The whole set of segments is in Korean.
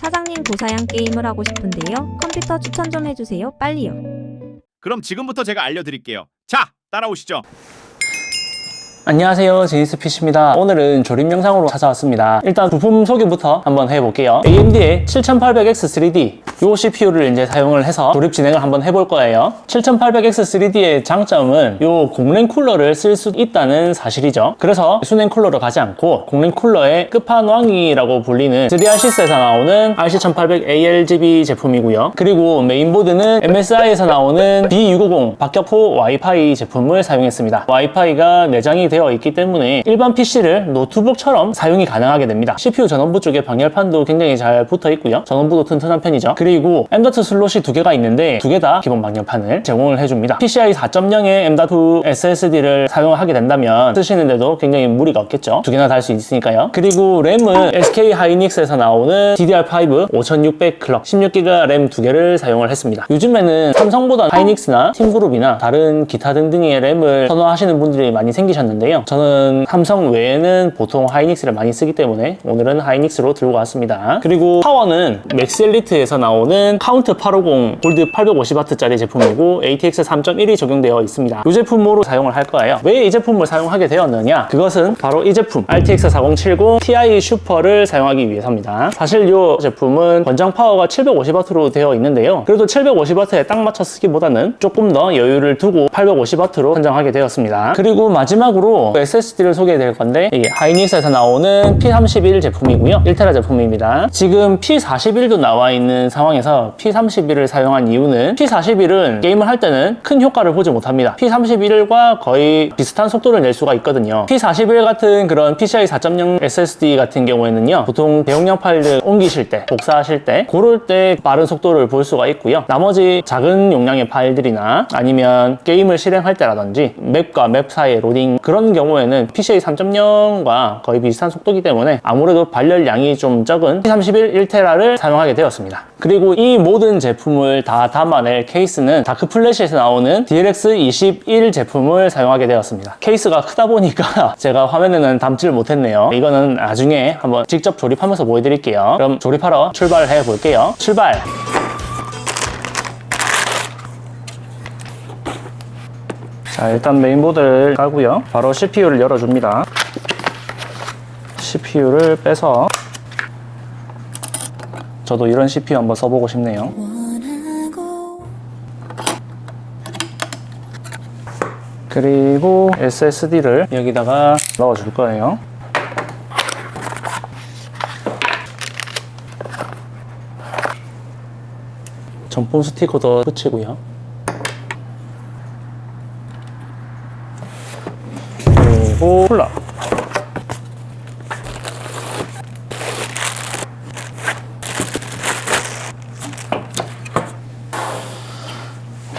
사장님 고사양 게임을 하고 싶은데요. 컴퓨터 추천 좀 해주세요. 빨리요. 그럼 지금부터 제가 알려드릴게요. 자, 따라오시죠. 안녕하세요, 제니스PC입니다. 오늘은 조립 영상으로 찾아왔습니다. 일단 부품 소개부터 한번 해볼게요. AMD의 7800X3D 이 CPU를 이제 사용을 해서 조립 진행을 한번 해볼 거예요. 7800X3D의 장점은 이 공랭 쿨러를 쓸 수 있다는 사실이죠. 그래서 수냉 쿨러로 가지 않고 공랭 쿨러의 끝판왕이라고 불리는 3RC스에서 나오는 RC1800ALGB 제품이고요. 그리고 메인보드는 MSI에서 나오는 B650 박격포 와이파이 제품을 사용했습니다. 와이파이가 내장이 되어 있기 때문에 일반 PC를 노트북처럼 사용이 가능하게 됩니다. CPU 전원부 쪽에 방열판도 굉장히 잘 붙어 있고요. 전원부도 튼튼한 편이죠. 그리고 M.2 슬롯이 두 개가 있는데 두 개 다 기본 방열판을 제공을 해줍니다. PCI 4.0의 M.2 SSD를 사용하게 된다면 쓰시는데도 굉장히 무리가 없겠죠. 두 개나 달 수 있으니까요. 그리고 램은 SK 하이닉스에서 나오는 DDR5 5600 클럭 16GB 램 두 개를 사용을 했습니다. 요즘에는 삼성보다 하이닉스나 팀그룹이나 다른 기타 등등의 램을 선호하시는 분들이 많이 생기셨는데요. 저는 삼성 외에는 보통 하이닉스를 많이 쓰기 때문에 오늘은 하이닉스로 들고 왔습니다. 그리고 파워는 맥스엘리트에서 나오는 카운트 850 골드 850W짜리 제품이고 ATX 3.1이 적용되어 있습니다. 이 제품으로 사용을 할 거예요. 왜 이 제품을 사용하게 되었느냐? 그것은 바로 이 제품 RTX 4070 Ti 슈퍼를 사용하기 위해서입니다. 사실 이 제품은 권장 파워가 750W로 되어 있는데요. 그래도 750W에 딱 맞춰 쓰기보다는 조금 더 여유를 두고 850W로 선정하게 되었습니다. 그리고 마지막으로 SSD를 소개해드릴 건데 이 하이닉스에서 나오는 P31 제품이고요. 1TB 제품입니다. 지금 P41도 나와 있는 상황에서 P31을 사용한 이유는 P41은 게임을 할 때는 큰 효과를 보지 못합니다. P31과 거의 비슷한 속도를 낼 수가 있거든요. P41 같은 그런 PCI 4.0 SSD 같은 경우에는요, 보통 대용량 파일을 옮기실 때, 복사하실 때 그럴 때 빠른 속도를 볼 수가 있고요. 나머지 작은 용량의 파일들이나 아니면 게임을 실행할 때라든지 맵과 맵 사이의 로딩 그런 경우에는 PCI 3.0과 거의 비슷한 속도이기 때문에 아무래도 발열량이 좀 적은 P31 1TB를 사용하게 되었습니다. 그리고 이 모든 제품을 다 담아낼 케이스는 다크플래시에서 나오는 DLX21 제품을 사용하게 되었습니다. 케이스가 크다 보니까 제가 화면에는 담지를 못했네요. 이거는 나중에 한번 직접 조립하면서 보여드릴게요. 그럼 조립하러 출발해 볼게요. 출발! 자, 일단 메인보드를 깔고요. 바로 CPU를 열어줍니다. CPU를 빼서 저도 이런 CPU 한번 써보고 싶네요. 그리고 SSD를 여기다가 넣어줄 거예요. 전폰 스티커도 붙이고요. 그리고 쿨러.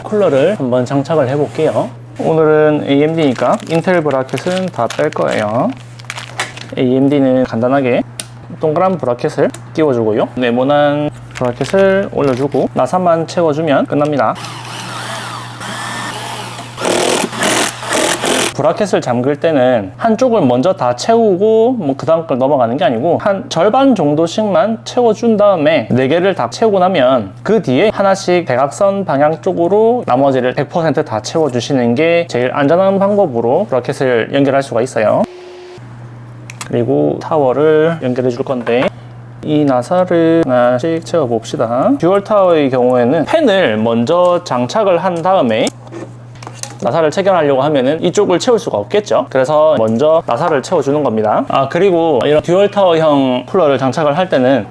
쿨러를 한번 장착을 해볼게요. 오늘은 AMD니까 인텔 브라켓은 다 뺄 거예요. AMD는 간단하게 동그란 브라켓을 끼워주고요. 네모난 브라켓을 올려주고 나사만 채워주면 끝납니다. 브라켓을 잠글 때는 한쪽을 먼저 다 채우고 그 다음 걸 넘어가는 게 아니고 한 절반 정도씩만 채워준 다음에 4개를 다 채우고 나면 그 뒤에 하나씩 대각선 방향 쪽으로 나머지를 100% 다 채워주시는 게 제일 안전한 방법으로 브라켓을 연결할 수가 있어요. 그리고 타워를 연결해 줄 건데 이 나사를 하나씩 채워봅시다. 듀얼 타워의 경우에는 팬을 먼저 장착을 한 다음에 나사를 체결하려고 하면은 이쪽을 채울 수가 없겠죠. 그래서 먼저 나사를 채워주는 겁니다. 그리고 이런 듀얼 타워형 쿨러를 장착을 할 때는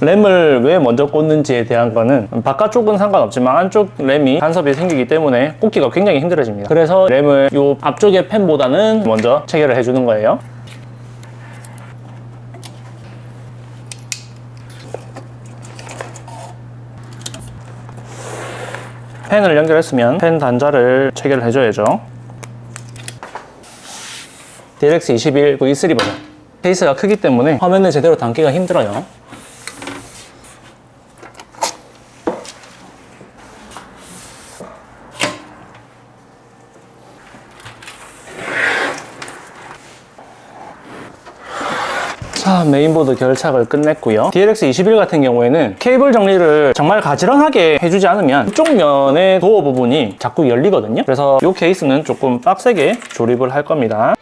램을 왜 먼저 꽂는지에 대한 거는 바깥쪽은 상관없지만 안쪽 램이 간섭이 생기기 때문에 꽂기가 굉장히 힘들어집니다. 그래서 램을 이 앞쪽의 팬보다는 먼저 체결을 해주는 거예요. 팬을 연결했으면 팬 단자를 체결을 해줘야죠. DLX21 V3 버전. 케이스가 크기 때문에 화면을 제대로 담기가 힘들어요. 자, 메인보드 결착을 끝냈고요. DLX21 같은 경우에는 케이블 정리를 정말 가지런하게 해주지 않으면 이쪽 면의 도어 부분이 자꾸 열리거든요. 그래서 이 케이스는 조금 빡세게 조립을 할 겁니다.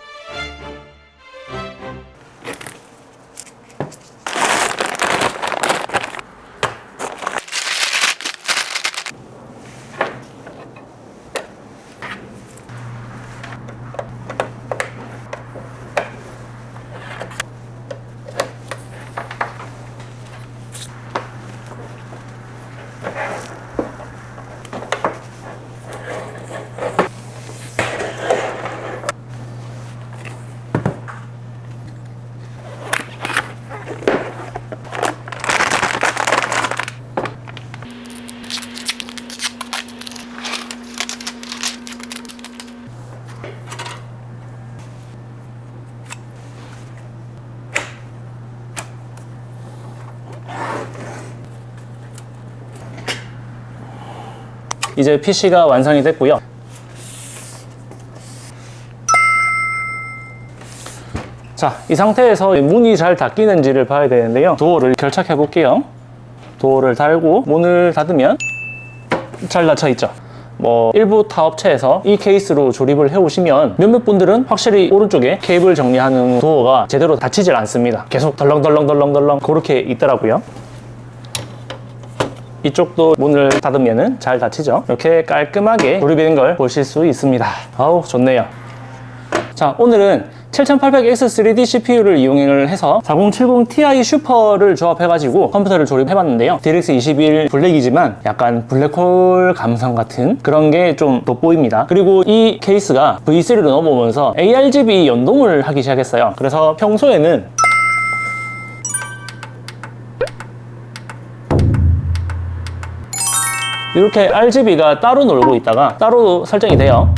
이제 PC가 완성이 됐고요. 자, 이 상태에서 문이 잘 닫히는지를 봐야 되는데요. 도어를 결착해 볼게요. 도어를 달고 문을 닫으면 잘 닫혀 있죠. 일부 타업체에서 이 케이스로 조립을 해오시면 몇몇 분들은 확실히 오른쪽에 케이블 정리하는 도어가 제대로 닫히질 않습니다. 계속 덜렁덜렁 그렇게 있더라고요. 이쪽도 문을 닫으면 잘 닫히죠. 이렇게 깔끔하게 조립이 된 걸 보실 수 있습니다. 아우, 좋네요. 자, 오늘은 7800X3D CPU를 이용을 해서 4070 Ti 슈퍼를 조합해가지고 컴퓨터를 조립해봤는데요. DLX21 블랙이지만 약간 블랙홀 감성 같은 그런 게 좀 돋보입니다. 그리고 이 케이스가 V3로 넘어오면서 ARGB 연동을 하기 시작했어요. 그래서 평소에는 이렇게 RGB가 따로 놀고 있다가 따로 설정이 돼요.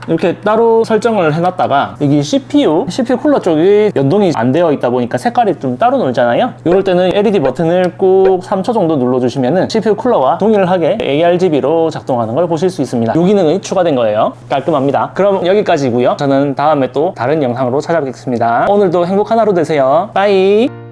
이렇게 따로 설정을 해놨다가 여기 CPU 쿨러 쪽이 연동이 안 되어 있다 보니까 색깔이 좀 따로 놀잖아요. 이럴 때는 LED 버튼을 꼭 3초 정도 눌러주시면 CPU 쿨러와 동일하게 ARGB로 작동하는 걸 보실 수 있습니다. 이 기능이 추가된 거예요. 깔끔합니다. 그럼 여기까지고요. 저는 다음에 또 다른 영상으로 찾아뵙겠습니다. 오늘도 행복한 하루 되세요. 빠이.